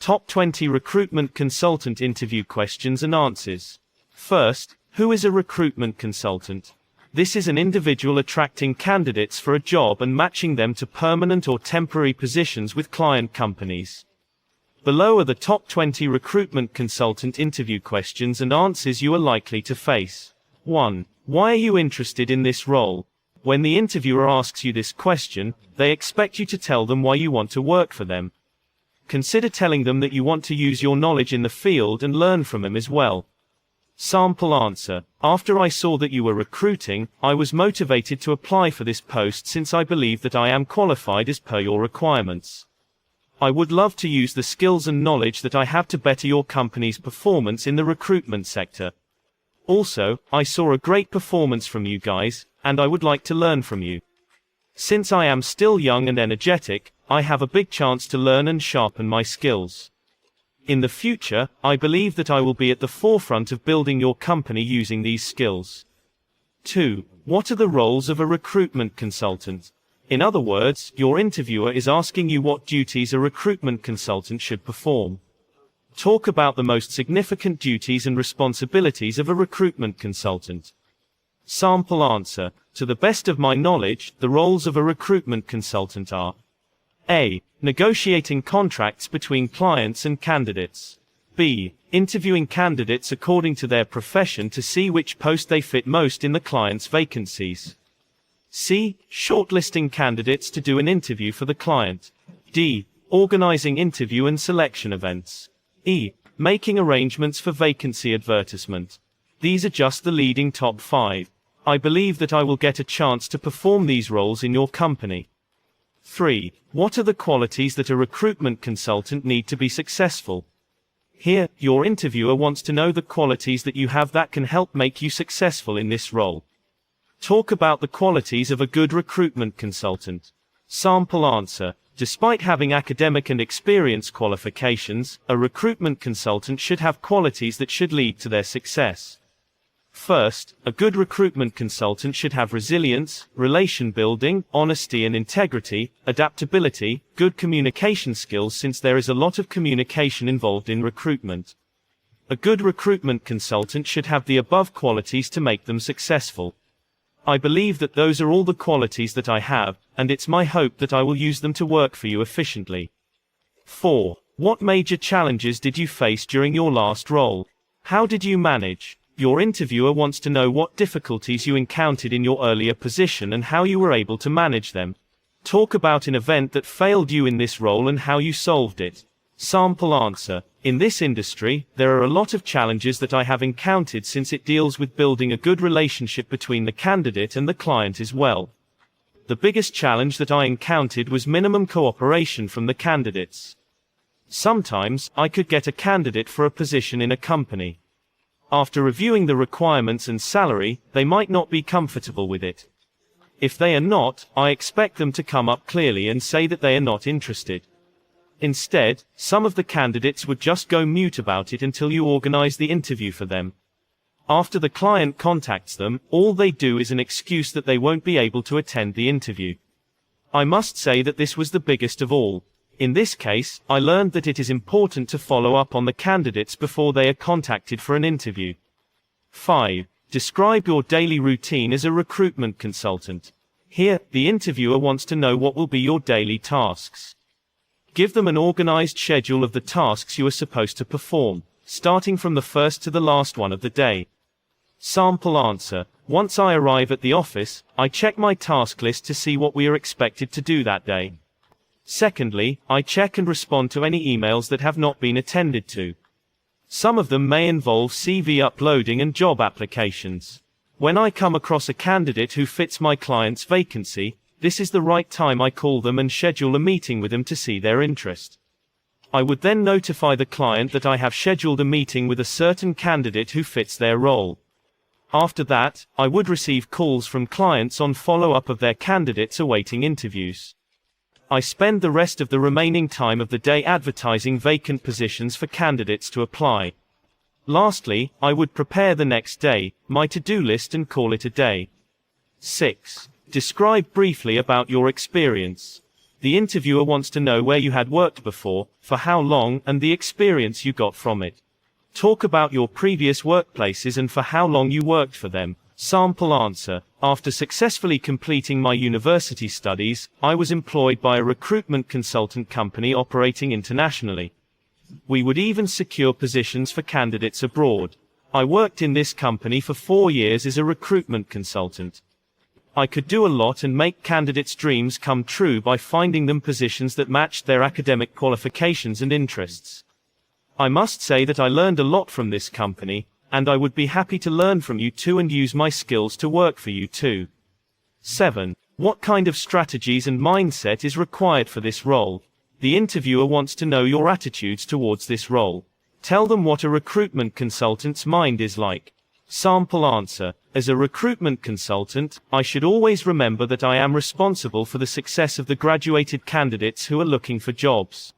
Top 20 recruitment consultant interview questions and answers. First, who is a recruitment consultant? This is an individual attracting candidates for a job and matching them to permanent or temporary positions with client companies. Below are the top 20 recruitment consultant interview questions and answers you are likely to face. 1. Why are you interested in this role? When the interviewer asks you this question, they expect you to tell them why you want to work for them. Consider telling them that you want to use your knowledge in the field and learn from them as well. Sample answer. After I saw that you were recruiting, I was motivated to apply for this post since I believe that I am qualified as per your requirements. I would love to use the skills and knowledge that I have to better your company's performance in the recruitment sector. Also, I saw a great performance from you guys, and I would like to learn from you. Since I am still young and energetic, I have a big chance to learn and sharpen my skills. In the future, I believe that I will be at the forefront of building your company using these skills. 2. What are the roles of a recruitment consultant? In other words, your interviewer is asking you what duties a recruitment consultant should perform. Talk about the most significant duties and responsibilities of a recruitment consultant. Sample answer. To the best of my knowledge, the roles of a recruitment consultant are: A. Negotiating contracts between clients and candidates. B. Interviewing candidates according to their profession to see which post they fit most in the client's vacancies. C. Shortlisting candidates to do an interview for the client. D. Organizing interview and selection events. E. Making arrangements for vacancy advertisement. These are just the leading top 5. I believe that I will get a chance to perform these roles in your company. 3. What are the qualities that a recruitment consultant need to be successful? Here, your interviewer wants to know the qualities that you have that can help make you successful in this role. Talk about the qualities of a good recruitment consultant. Sample answer. Despite having academic and experience qualifications, a recruitment consultant should have qualities that should lead to their success. First, a good recruitment consultant should have resilience, relation building, honesty and integrity, adaptability, good communication skills since there is a lot of communication involved in recruitment. A good recruitment consultant should have the above qualities to make them successful. I believe that those are all the qualities that I have, and it's my hope that I will use them to work for you efficiently. 4. What major challenges did you face during your last role? How did you manage? Your interviewer wants to know what difficulties you encountered in your earlier position and how you were able to manage them. Talk about an event that failed you in this role and how you solved it. Sample answer. In this industry, there are a lot of challenges that I have encountered since it deals with building a good relationship between the candidate and the client as well. The biggest challenge that I encountered was minimum cooperation from the candidates. Sometimes, I could get a candidate for a position in a company. After reviewing the requirements and salary, they might not be comfortable with it. If they are not, I expect them to come up clearly and say that they are not interested. Instead, some of the candidates would just go mute about it until you organize the interview for them. After the client contacts them, all they do is an excuse that they won't be able to attend the interview. I must say that this was the biggest of all. In this case, I learned that it is important to follow up on the candidates before they are contacted for an interview. 5. Describe your daily routine as a recruitment consultant. Here, the interviewer wants to know what will be your daily tasks. Give them an organized schedule of the tasks you are supposed to perform, starting from the first to the last one of the day. Sample answer. Once I arrive at the office, I check my task list to see what we are expected to do that day. Secondly, I check and respond to any emails that have not been attended to. Some of them may involve CV uploading and job applications. When I come across a candidate who fits my client's vacancy, this is the right time I call them and schedule a meeting with them to see their interest. I would then notify the client that I have scheduled a meeting with a certain candidate who fits their role. After that, I would receive calls from clients on follow-up of their candidates awaiting interviews. I spend the rest of the remaining time of the day advertising vacant positions for candidates to apply. Lastly, I would prepare the next day, my to-do list and call it a day. 6. Describe briefly about your experience. The interviewer wants to know where you had worked before, for how long, and the experience you got from it. Talk about your previous workplaces and for how long you worked for them. Sample answer. After successfully completing my university studies, I was employed by a recruitment consultant company operating internationally. We would even secure positions for candidates abroad. I worked in this company for 4 years as a recruitment consultant. I could do a lot and make candidates' dreams come true by finding them positions that matched their academic qualifications and interests. I must say that I learned a lot from this company, and I would be happy to learn from you too and use my skills to work for you too. 7. What kind of strategies and mindset is required for this role? The interviewer wants to know your attitudes towards this role. Tell them what a recruitment consultant's mind is like. Sample answer. As a recruitment consultant, I should always remember that I am responsible for the success of the graduated candidates who are looking for jobs.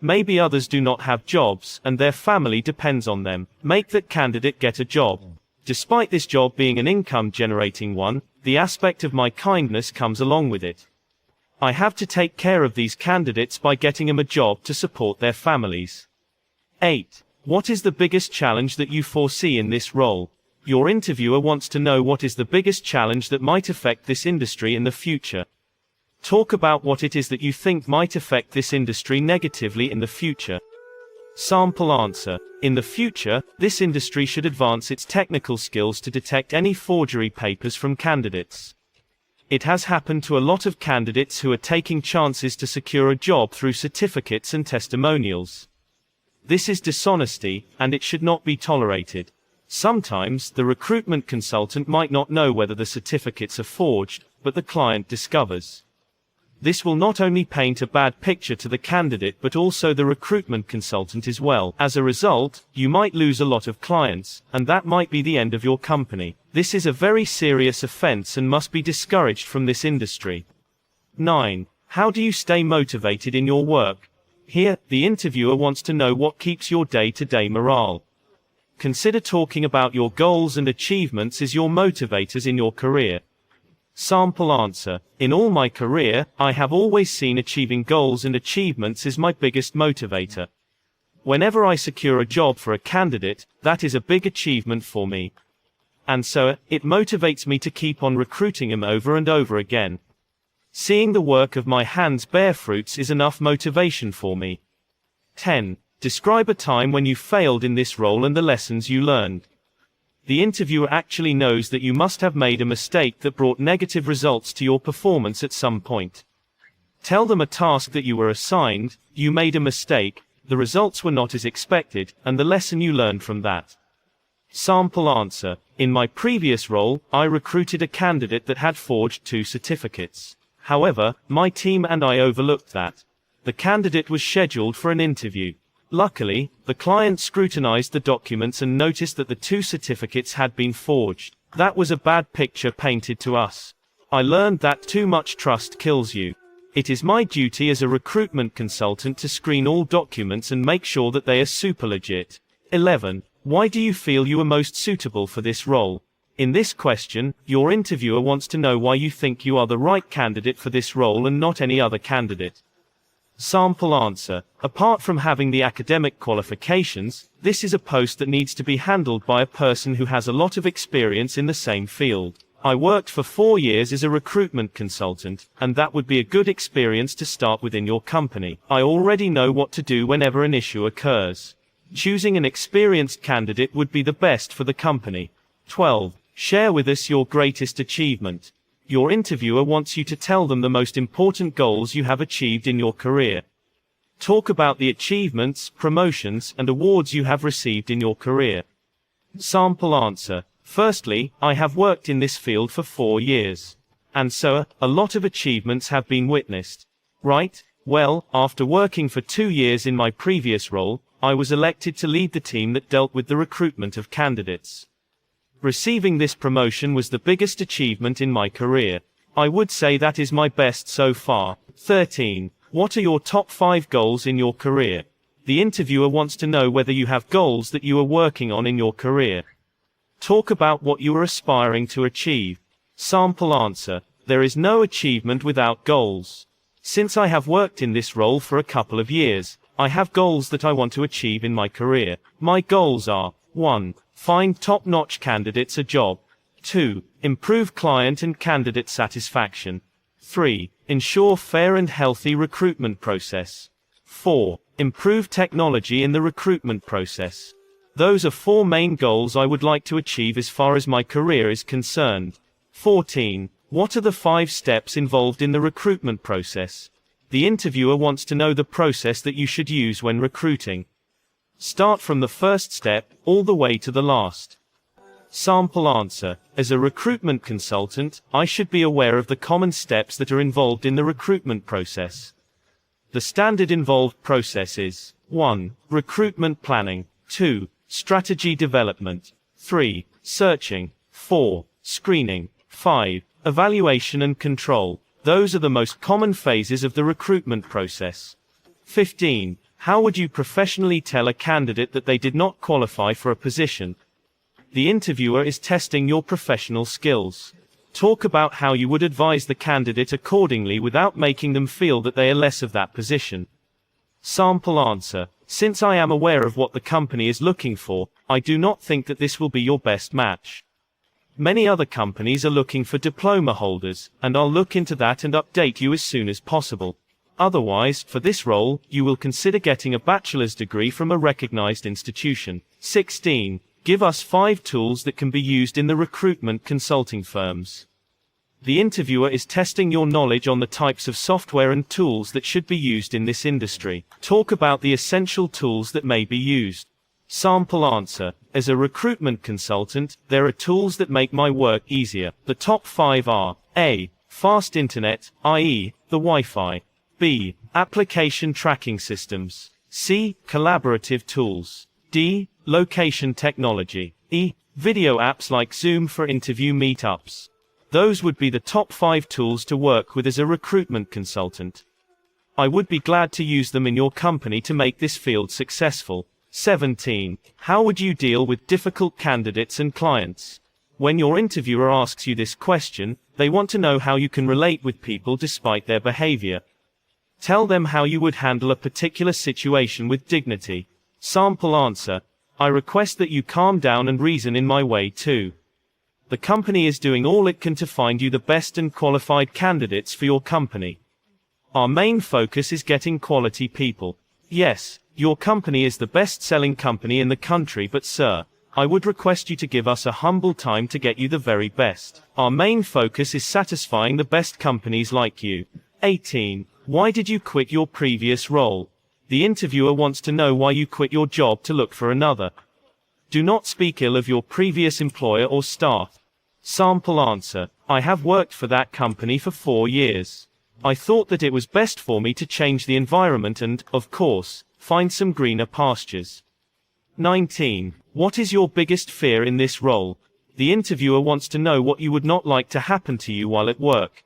Maybe others do not have jobs, and their family depends on them. Make that candidate get a job. Despite this job being an income-generating one, the aspect of my kindness comes along with it. I have to take care of these candidates by getting them a job to support their families. 8. What is the biggest challenge that you foresee in this role? Your interviewer wants to know what is the biggest challenge that might affect this industry in the future. Talk about what it is that you think might affect this industry negatively in the future. Sample answer. In the future, this industry should advance its technical skills to detect any forgery papers from candidates. It has happened to a lot of candidates who are taking chances to secure a job through certificates and testimonials. This is dishonesty, and it should not be tolerated. Sometimes, the recruitment consultant might not know whether the certificates are forged, but the client discovers. This will not only paint a bad picture to the candidate but also the recruitment consultant as well. As a result, you might lose a lot of clients, and that might be the end of your company. This is a very serious offense and must be discouraged from this industry. 9. How do you stay motivated in your work? Here, the interviewer wants to know what keeps your day-to-day morale. Consider talking about your goals and achievements as your motivators in your career. Sample answer. In all my career, I have always seen achieving goals and achievements as my biggest motivator. Whenever I secure a job for a candidate, that is a big achievement for me. And so, it motivates me to keep on recruiting him over and over again. Seeing the work of my hands bear fruits is enough motivation for me. 10. Describe a time when you failed in this role and the lessons you learned. The interviewer actually knows that you must have made a mistake that brought negative results to your performance at some point. Tell them a task that you were assigned, you made a mistake, the results were not as expected, and the lesson you learned from that. Sample answer. In my previous role, I recruited a candidate that had forged 2 certificates. However, my team and I overlooked that. The candidate was scheduled for an interview. Luckily, the client scrutinized the documents and noticed that the 2 certificates had been forged. That was a bad picture painted to us. I learned that too much trust kills you. It is my duty as a recruitment consultant to screen all documents and make sure that they are super legit. 11. Why do you feel you are most suitable for this role? In this question, your interviewer wants to know why you think you are the right candidate for this role and not any other candidate. Sample answer. Apart from having the academic qualifications, this is a post that needs to be handled by a person who has a lot of experience in the same field. I worked for 4 years as a recruitment consultant, and that would be a good experience to start within your company. I already know what to do whenever an issue occurs. Choosing an experienced candidate would be the best for the company. 12. Share with us your greatest achievement. Your interviewer wants you to tell them the most important goals you have achieved in your career. Talk about the achievements, promotions, and awards you have received in your career. Sample answer. Firstly, I have worked in this field for 4 years. And so, a lot of achievements have been witnessed. Right? Well, after working for 2 years in my previous role, I was elected to lead the team that dealt with the recruitment of candidates. Receiving this promotion was the biggest achievement in my career. I would say that is my best so far. 13. What are your top 5 goals in your career? The interviewer wants to know whether you have goals that you are working on in your career. Talk about what you are aspiring to achieve. Sample answer. There is no achievement without goals. Since I have worked in this role for a couple of years, I have goals that I want to achieve in my career. My goals are: 1. Find top-notch candidates a job. 2. Improve client and candidate satisfaction. 3. Ensure fair and healthy recruitment process. 4. Improve technology in the recruitment process. Those are 4 main goals I would like to achieve as far as my career is concerned. 14. What are the 5 steps involved in the recruitment process? The interviewer wants to know the process that you should use when recruiting. Start from the first step, all the way to the last. Sample answer. As a recruitment consultant, I should be aware of the common steps that are involved in the recruitment process. The standard involved process is: 1. Recruitment planning. 2. Strategy development. 3. Searching. 4. Screening. 5. Evaluation and control. Those are the most common phases of the recruitment process. 15. How would you professionally tell a candidate that they did not qualify for a position? The interviewer is testing your professional skills. Talk about how you would advise the candidate accordingly without making them feel that they are less of that position. Sample answer. Since I am aware of what the company is looking for, I do not think that this will be your best match. Many other companies are looking for diploma holders, and I'll look into that and update you as soon as possible. Otherwise, for this role, you will consider getting a bachelor's degree from a recognized institution. 16. Give us 5 tools that can be used in the recruitment consulting firms. The interviewer is testing your knowledge on the types of software and tools that should be used in this industry. Talk about the essential tools that may be used. Sample answer. As a recruitment consultant, there are tools that make my work easier. The top 5 are: A. Fast internet, i.e., the Wi-Fi. B. Application tracking systems. C. Collaborative tools. D. Location technology. E. Video apps like Zoom for interview meetups. Those would be the top 5 tools to work with as a recruitment consultant. I would be glad to use them in your company to make this field successful. 17. How would you deal with difficult candidates and clients? When your interviewer asks you this question, they want to know how you can relate with people despite their behavior. Tell them how you would handle a particular situation with dignity. Sample answer. I request that you calm down and reason in my way too. The company is doing all it can to find you the best and qualified candidates for your company. Our main focus is getting quality people. Yes, your company is the best-selling company in the country, but sir, I would request you to give us a humble time to get you the very best. Our main focus is satisfying the best companies like you. 18. Why did you quit your previous role? The interviewer wants to know why you quit your job to look for another. Do not speak ill of your previous employer or staff. Sample answer. I have worked for that company for 4 years. I thought that it was best for me to change the environment and, of course, find some greener pastures. 19. What is your biggest fear in this role? The interviewer wants to know what you would not like to happen to you while at work.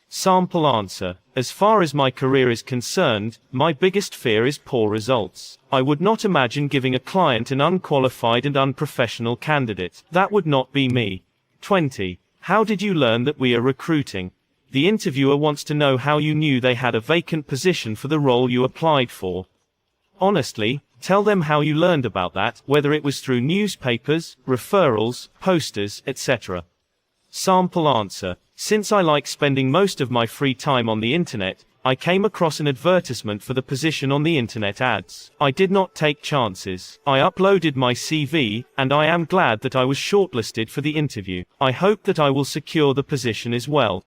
Sample answer. As far as my career is concerned, my biggest fear is poor results. I would not imagine giving a client an unqualified and unprofessional candidate. That would not be me. 20. How did you learn that we are recruiting? The interviewer wants to know how you knew they had a vacant position for the role you applied for. Honestly, tell them how you learned about that, whether it was through newspapers, referrals, posters, etc. Sample answer. Since I like spending most of my free time on the internet, I came across an advertisement for the position on the internet ads. I did not take chances. I uploaded my CV, and I am glad that I was shortlisted for the interview. I hope that I will secure the position as well.